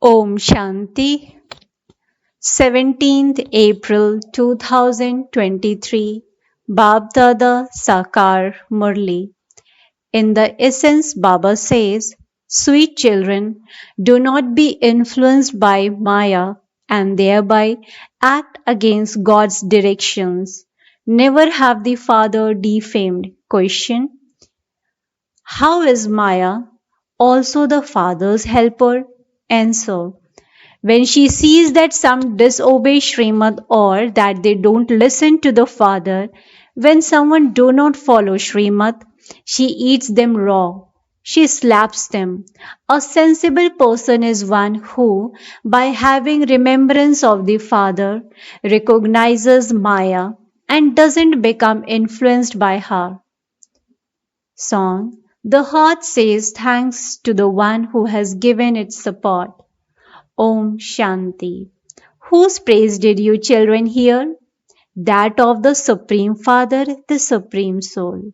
Om Shanti, 17th April 2023, Baapdada Sakar Murli. In the essence, Baba says, sweet children, do not be influenced by Maya and thereby act against God's directions. Never have the Father defamed. Question: how is Maya also the Father's helper? Answer: when she sees that some disobey Srimad or that they don't listen to the Father, when someone do not follow Srimad, she eats them raw. She slaps them. A sensible person is one who, by having remembrance of the Father, recognizes Maya and doesn't become influenced by her. Song. The heart says thanks to the one who has given its support. Om Shanti. Whose praise did you children hear? That of the Supreme Father, the Supreme Soul.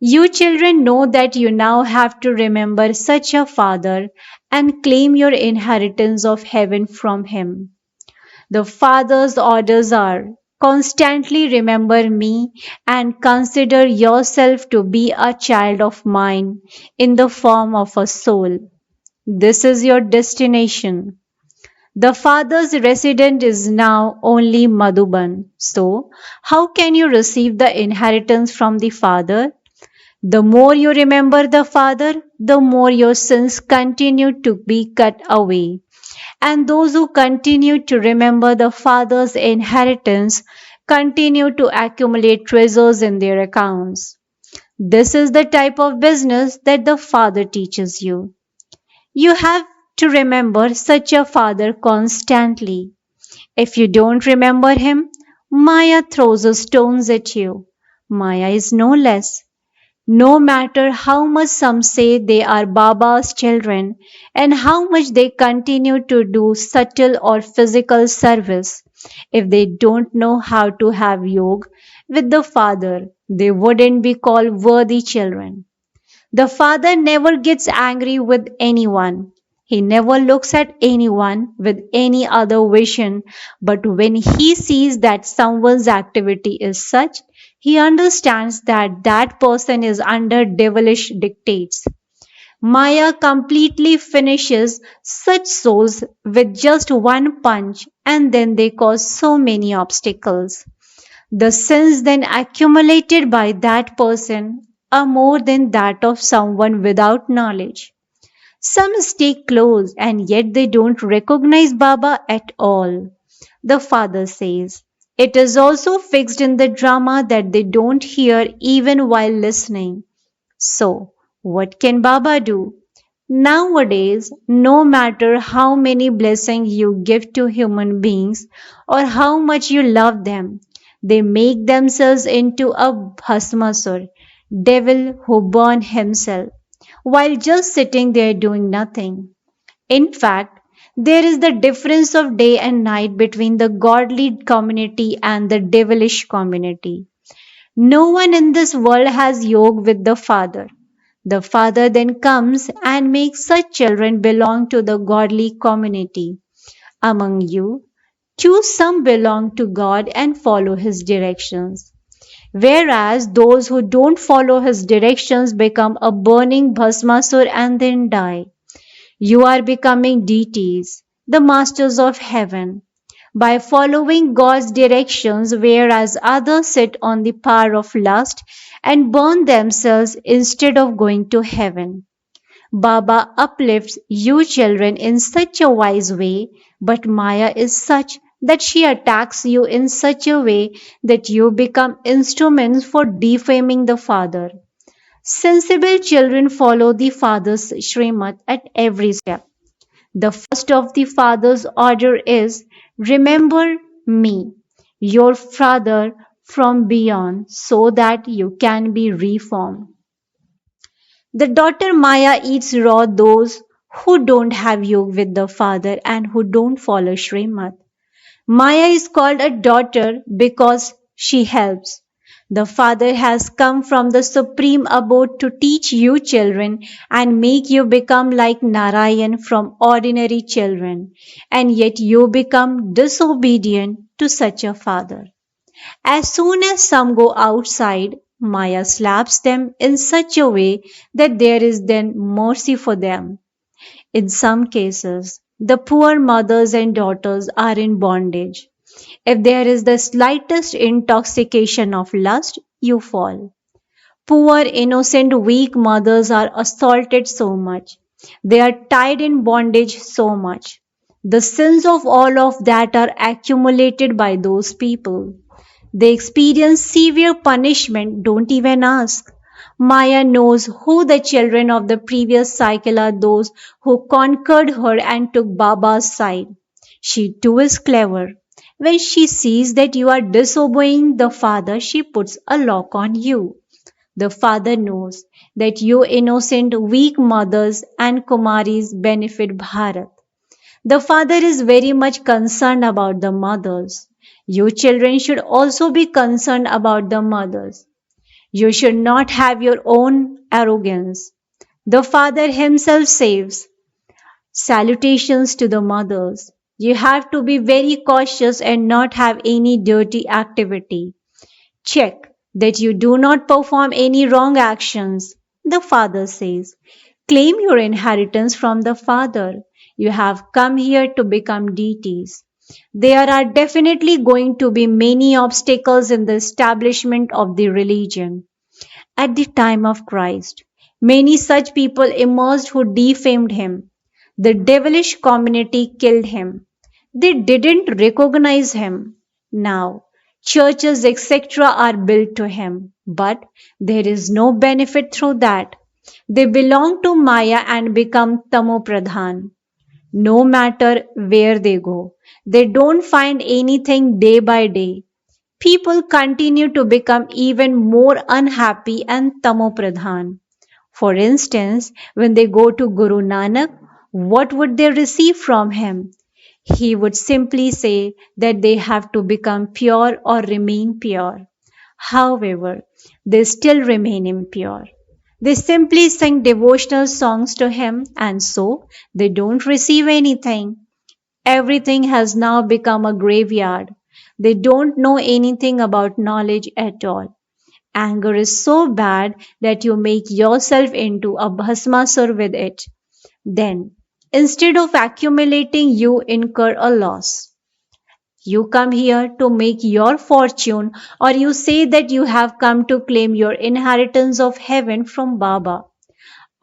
You children know that you now have to remember such a Father and claim your inheritance of heaven from Him. The Father's orders are constantly remember me and consider yourself to be a child of mine in the form of a soul. This is your destination. The father's residence is now only Madhuban. So, how can you receive the inheritance from the father? The more you remember the father, the more your sins continue to be cut away. And those who continue to remember the father's inheritance continue to accumulate treasures in their accounts. This is the type of business that the father teaches you. You have to remember such a father constantly. If you don't remember him, Maya throws stones at you. Maya is no less. No matter how much some say they are Baba's children and how much they continue to do subtle or physical service, if they don't know how to have yoga with the Father, they wouldn't be called worthy children. The Father never gets angry with anyone. He never looks at anyone with any other vision, but when he sees that someone's activity is such, he understands that that person is under devilish dictates. Maya completely finishes such souls with just one punch, and then they cause so many obstacles. The sins then accumulated by that person are more than that of someone without knowledge. Some stay close and yet they don't recognize Baba at all. The father says, it is also fixed in the drama that they don't hear even while listening. So, what can Baba do? Nowadays, no matter how many blessings you give to human beings or how much you love them, they make themselves into a bhasmasur, devil who burn himself, while just sitting there doing nothing. In fact, there is the difference of day and night between the godly community and the devilish community. No one in this world has yoga with the Father. The Father then comes and makes such children belong to the godly community. Among you, choose some belong to God and follow His directions. Whereas those who don't follow His directions become a burning bhasmasur and then die. You are becoming deities, the masters of heaven, by following God's directions, whereas others sit on the power of lust and burn themselves instead of going to heaven. Baba uplifts you children in such a wise way, but Maya is such that she attacks you in such a way that you become instruments for defaming the Father. Sensible children follow the Father's Srimad at every step. The first of the Father's order is, remember me, your Father from beyond, so that you can be reformed. The daughter Maya eats raw those who don't have yoga with the Father and who don't follow Srimad. Maya is called a daughter because she helps. The Father has come from the supreme abode to teach you children and make you become like Narayan from ordinary children, and yet you become disobedient to such a Father. As soon as some go outside, Maya slaps them in such a way that there is then mercy for them. In some cases, the poor mothers and daughters are in bondage. If there is the slightest intoxication of lust, you fall. Poor, innocent, weak mothers are assaulted so much. They are tied in bondage so much. The sins of all of that are accumulated by those people. They experience severe punishment, don't even ask. Maya knows who the children of the previous cycle are, those who conquered her and took Baba's side. She too is clever. When she sees that you are disobeying the father, she puts a lock on you. The father knows that you innocent, weak mothers and Kumaris benefit Bharat. The father is very much concerned about the mothers. You children should also be concerned about the mothers. You should not have your own arrogance. The father himself saves. Salutations to the mothers. You have to be very cautious and not have any dirty activity. Check that you do not perform any wrong actions. The father says, claim your inheritance from the father. You have come here to become deities. There are definitely going to be many obstacles in the establishment of the religion. At the time of Christ, many such people emerged who defamed him. The devilish community killed him. They didn't recognize him. Now, churches, etc., are built to him, but there is no benefit through that. They belong to Maya and become Tamopradhan. No matter where they go, they don't find anything day by day. People continue to become even more unhappy and tamopradhan. For instance, when they go to Guru Nanak, what would they receive from him? He would simply say that they have to become pure or remain pure. However, they still remain impure. They simply sing devotional songs to him and so they don't receive anything. Everything has now become a graveyard. They don't know anything about knowledge at all. Anger is so bad that you make yourself into a bhasmasur with it. Then, instead of accumulating, you incur a loss. You come here to make your fortune, or you say that you have come to claim your inheritance of heaven from Baba.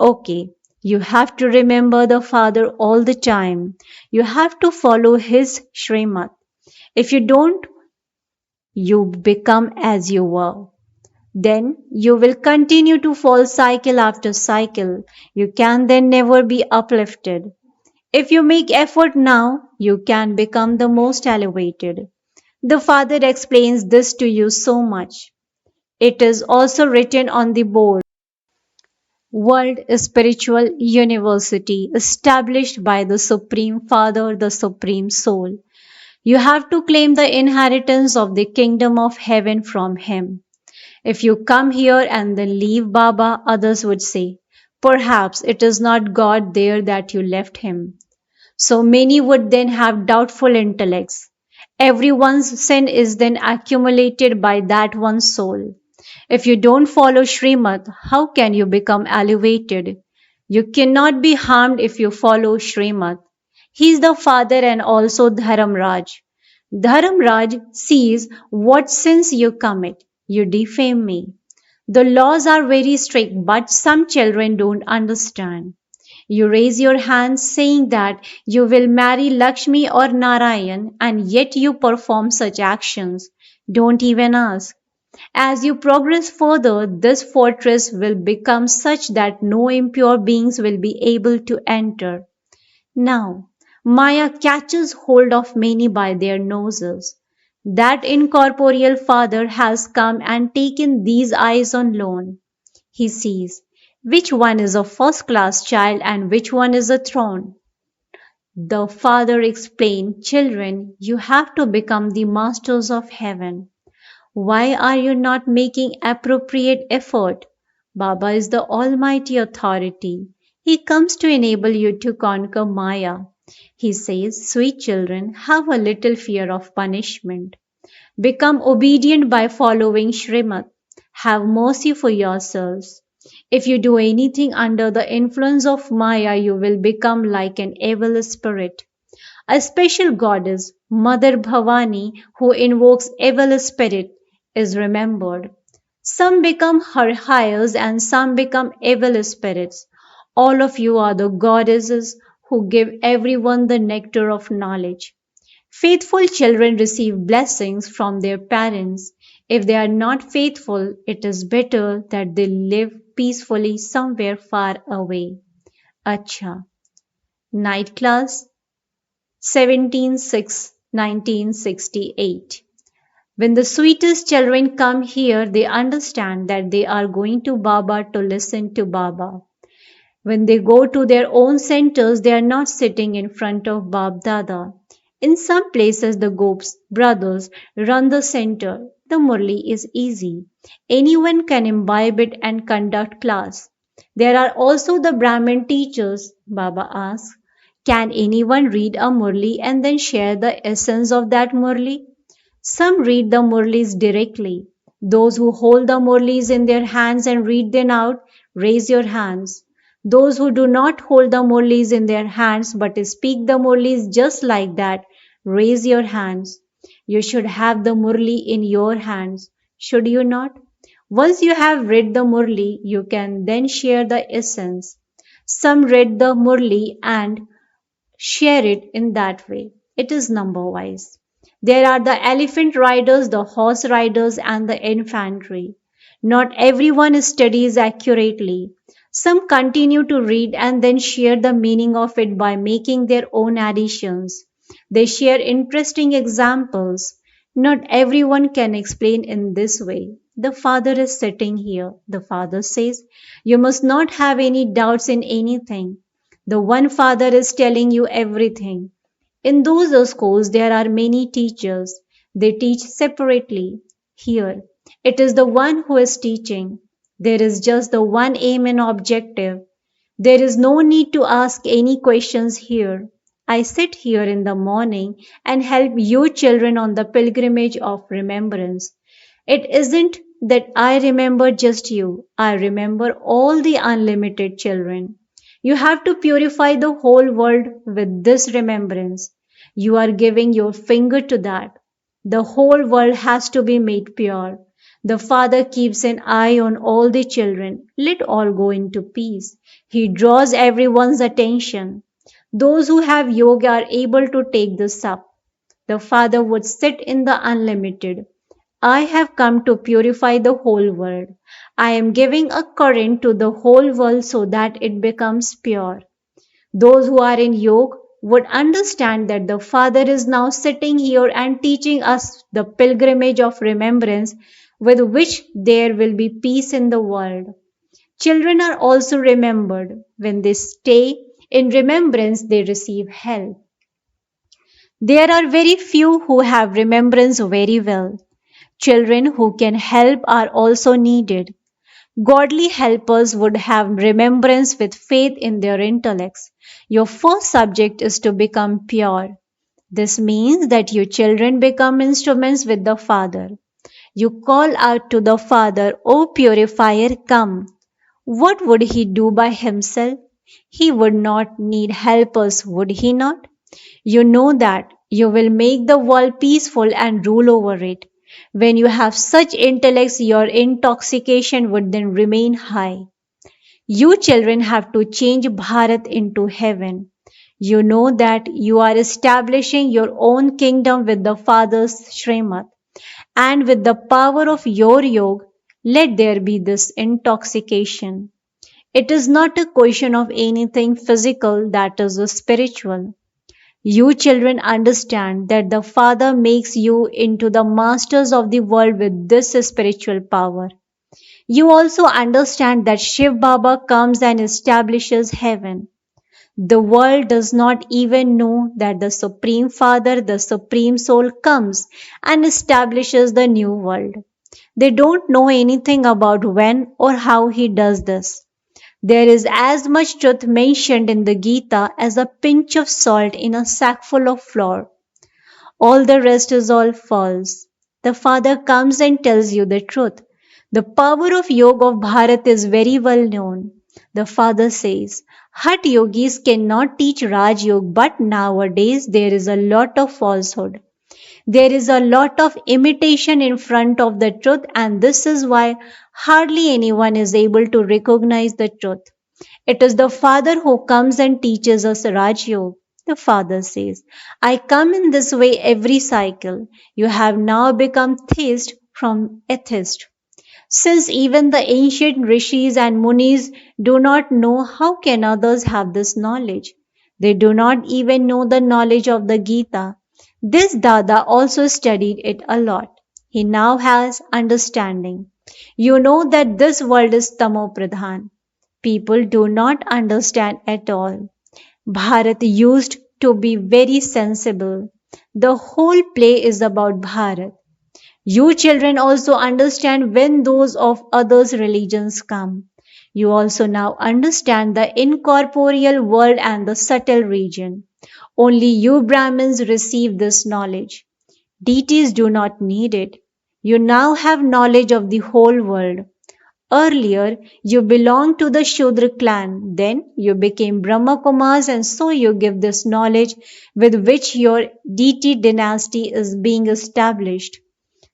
Okay, you have to remember the Father all the time. You have to follow His Shrimat. If you don't, you become as you were. Then you will continue to fall cycle after cycle. You can then never be uplifted. If you make effort now, you can become the most elevated. The Father explains this to you so much. It is also written on the board. World Spiritual University established by the Supreme Father, the Supreme Soul. You have to claim the inheritance of the kingdom of heaven from Him. If you come here and then leave Baba, others would say, perhaps it is not God there that you left Him. So many would then have doubtful intellects. Everyone's sin is then accumulated by that one soul. If you don't follow Srimad, how can you become elevated? You cannot be harmed if you follow Srimad. He is the father and also Dharamraj. Dharamraj sees what sins you commit. You defame me. The laws are very strict, but some children don't understand. You raise your hands saying that you will marry Lakshmi or Narayan, and yet you perform such actions. Don't even ask. As you progress further, this fortress will become such that no impure beings will be able to enter. Now, Maya catches hold of many by their noses. That incorporeal father has come and taken these eyes on loan. He sees which one is a first class child and which one is a throne. The father explained, children, you have to become the masters of heaven. Why are you not making appropriate effort? Baba is the almighty authority. He comes to enable you to conquer Maya. He says, sweet children, have a little fear of punishment. Become obedient by following Srimad. Have mercy for yourselves. If you do anything under the influence of Maya, you will become like an evil spirit. A special goddess, Mother Bhavani, who invokes evil spirit, is remembered. Some become her hires and some become evil spirits. All of you are the goddesses who give everyone the nectar of knowledge. Faithful children receive blessings from their parents. If they are not faithful, it is better that they live peacefully somewhere far away. Acha. Night class 17/6/1968. When the sweetest children come here, they understand that they are going to Baba to listen to Baba. When they go to their own centers, they are not sitting in front of Baapdada. In some places, the Gops, brothers, run the center. The Murli is easy. Anyone can imbibe it and conduct class. There are also the Brahmin teachers, Baba asks. Can anyone read a Murli and then share the essence of that Murli? Some read the Murlis directly. Those who hold the Murlis in their hands and read them out, raise your hands. Those who do not hold the Murlis in their hands but speak the Murlis just like that, raise your hands. You should have the Murli in your hands, should you not? Once you have read the Murli, you can then share the essence. Some read the Murli and share it in that way. It is number wise. There are the elephant riders, the horse riders, and the infantry. Not everyone studies accurately. Some continue to read and then share the meaning of it by making their own additions. They share interesting examples. Not everyone can explain in this way. The Father is sitting here. The Father says, you must not have any doubts in anything. The one Father is telling you everything. In those schools, there are many teachers. They teach separately. Here, it is the one who is teaching. There is just the one aim and objective. There is no need to ask any questions here. I sit here in the morning and help you children on the pilgrimage of remembrance. It isn't that I remember just you. I remember all the unlimited children. You have to purify the whole world with this remembrance. You are giving your finger to that. The whole world has to be made pure. The Father keeps an eye on all the children. Let all go into peace. He draws everyone's attention. Those who have yoga are able to take this up. The Father would sit in the unlimited. I have come to purify the whole world. I am giving a current to the whole world so that it becomes pure. Those who are in yoga would understand that the Father is now sitting here and teaching us the pilgrimage of remembrance with which there will be peace in the world. Children are also remembered. When they stay in remembrance, they receive help. There are very few who have remembrance very well. Children who can help are also needed. Godly helpers would have remembrance with faith in their intellects. Your first subject is to become pure. This means that you children become instruments with the Father. You call out to the Father, O purifier, come. What would he do by himself? He would not need helpers, would he not? You know that you will make the world peaceful and rule over it. When you have such intellects, your intoxication would then remain high. You children have to change Bharat into heaven. You know that you are establishing your own kingdom with the Father's Srimad. And with the power of your yoga, let there be this intoxication. It is not a question of anything physical, that is spiritual. You children understand that the Father makes you into the masters of the world with this spiritual power. You also understand that Shiv Baba comes and establishes heaven. The world does not even know that the Supreme Father, the Supreme Soul, comes and establishes the new world. They don't know anything about when or how he does this. There is as much truth mentioned in the Gita as a pinch of salt in a sackful of flour. All the rest is all false. The Father comes and tells you the truth. The power of Yoga of Bharat is very well known. The Father says, Hat yogis cannot teach Raj Yoga, but nowadays there is a lot of falsehood. There is a lot of imitation in front of the truth, and this is why hardly anyone is able to recognize the truth. It is the Father who comes and teaches us Raj Yoga. The Father says, I come in this way every cycle. You have now become theist from atheist. Since even the ancient rishis and munis do not know, how can others have this knowledge? They do not even know the knowledge of the Gita. This Dada also studied it a lot. He now has understanding. You know that this world is Tamo Pradhan. People do not understand at all. Bharat used to be very sensible. The whole play is about Bharat. You children also understand when those of others' religions come. You also now understand the incorporeal world and the subtle region. Only you Brahmins receive this knowledge. Deities do not need it. You now have knowledge of the whole world. Earlier, you belonged to the Shudra clan, then you became Brahma Kumars, and so you give this knowledge with which your deity dynasty is being established.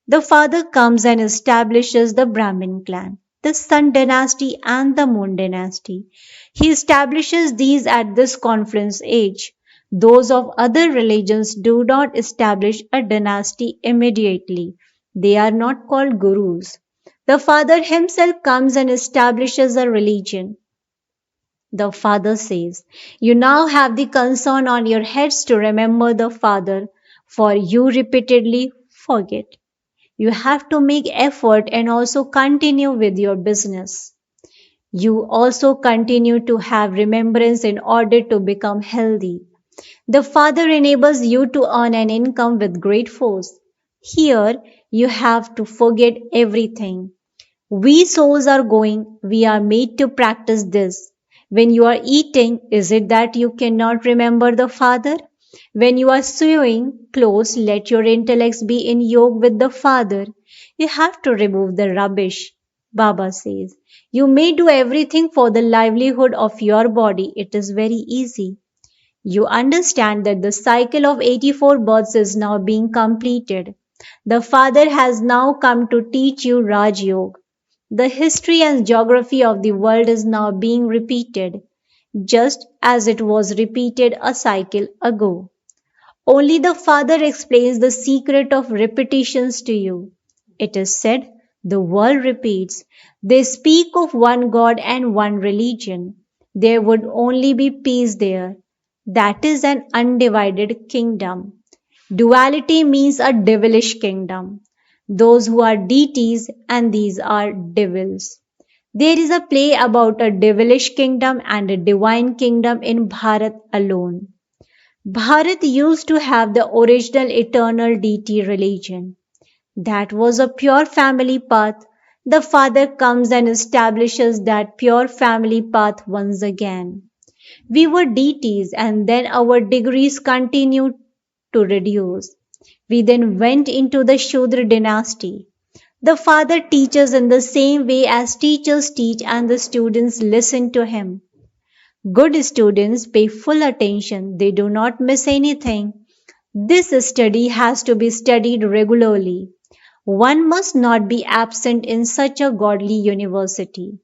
The father comes and establishes the Brahmin clan, the Sun dynasty, and the Moon dynasty. He establishes these at this confluence age. Those of other religions do not establish a dynasty immediately. They are not called gurus. The Father himself comes and establishes a religion. The Father says, You now have the concern on your heads to remember the Father, for you repeatedly forget. You have to make effort and also continue with your business. You also continue to have remembrance in order to become healthy. The Father enables you to earn an income with great force. Here, you have to forget everything. We souls are going, we are made to practice this. When you are eating, is it that you cannot remember the Father? When you are sewing clothes, let your intellects be in yoga with the Father. You have to remove the rubbish. Baba says, you may do everything for the livelihood of your body. It is very easy. You understand that the cycle of 84 births is now being completed. The Father has now come to teach you Raj Yoga. The history and geography of the world is now being repeated, just as it was repeated a cycle ago. Only the Father explains the secret of repetitions to you. It is said, the world repeats. They speak of one God and one religion. There would only be peace there. That is an undivided kingdom. Duality means a devilish kingdom. Those who are deities and these are devils. There is a play about a devilish kingdom and a divine kingdom in Bharat alone. Bharat used to have the original eternal deity religion. That was a pure family path. The Father comes and establishes that pure family path once again. We were deities and then our degrees continued to reduce. We then went into the Shudra dynasty. The Father teaches in the same way as teachers teach and the students listen to him. Good students pay full attention. They do not miss anything. This study has to be studied regularly. One must not be absent in such a godly university.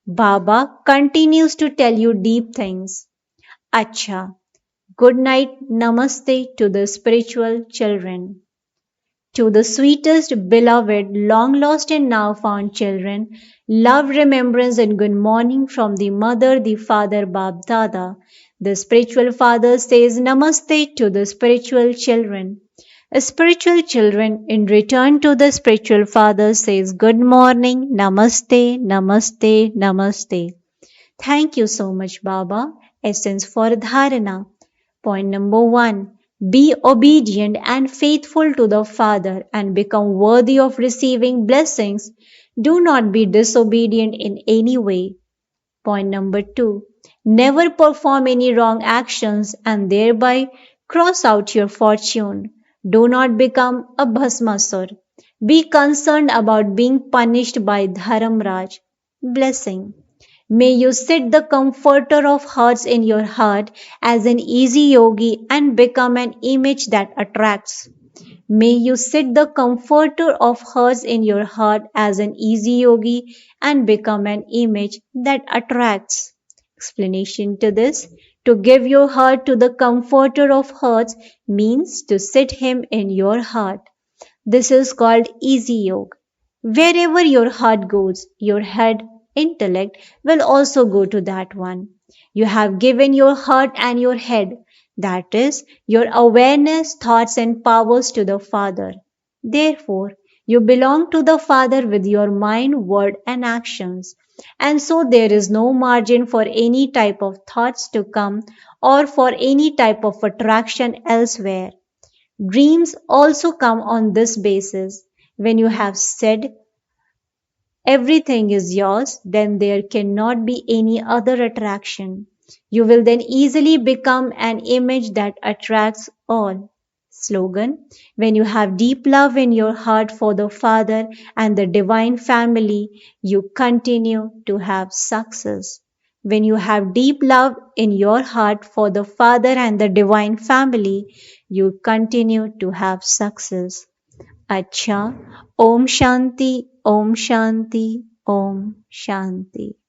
Baba continues to tell you deep things. Acha. Good night, namaste to the spiritual children. To the sweetest, beloved, long lost and now found children, love, remembrance, and good morning from the mother, the father, Baapdada. The spiritual father says namaste to the spiritual children. Spiritual children, in return to the spiritual father, says good morning, namaste, namaste, namaste. Thank you so much, Baba. Essence for Dharana. Point number 1. Be obedient and faithful to the Father and become worthy of receiving blessings. Do not be disobedient in any way. Point number two, never perform any wrong actions and thereby cross out your fortune. Do not become a bhasmasur. Be concerned about being punished by Dharamraj. Blessing. May you sit the comforter of hearts in your heart as an easy yogi and become an image that attracts. May you sit the comforter of hearts in your heart as an easy yogi and become an image that attracts. Explanation to this: to give your heart to the comforter of hearts means to sit him in your heart. This is called easy yoga. Wherever your heart goes, your head, intellect will also go to that one. You have given your heart and your head, that is, your awareness, thoughts, and powers to the Father. Therefore, you belong to the Father with your mind, word, and actions. And so there is no margin for any type of thoughts to come or for any type of attraction elsewhere. Dreams also come on this basis. When you have said everything is yours, then there cannot be any other attraction. You will then easily become an image that attracts all. Slogan: when you have deep love in your heart for the Father and the divine family, you continue to have success. When you have deep love in your heart for the Father and the divine family, you continue to have success. अच्छा, ओम शांति, ओम शांति, ओम शांति।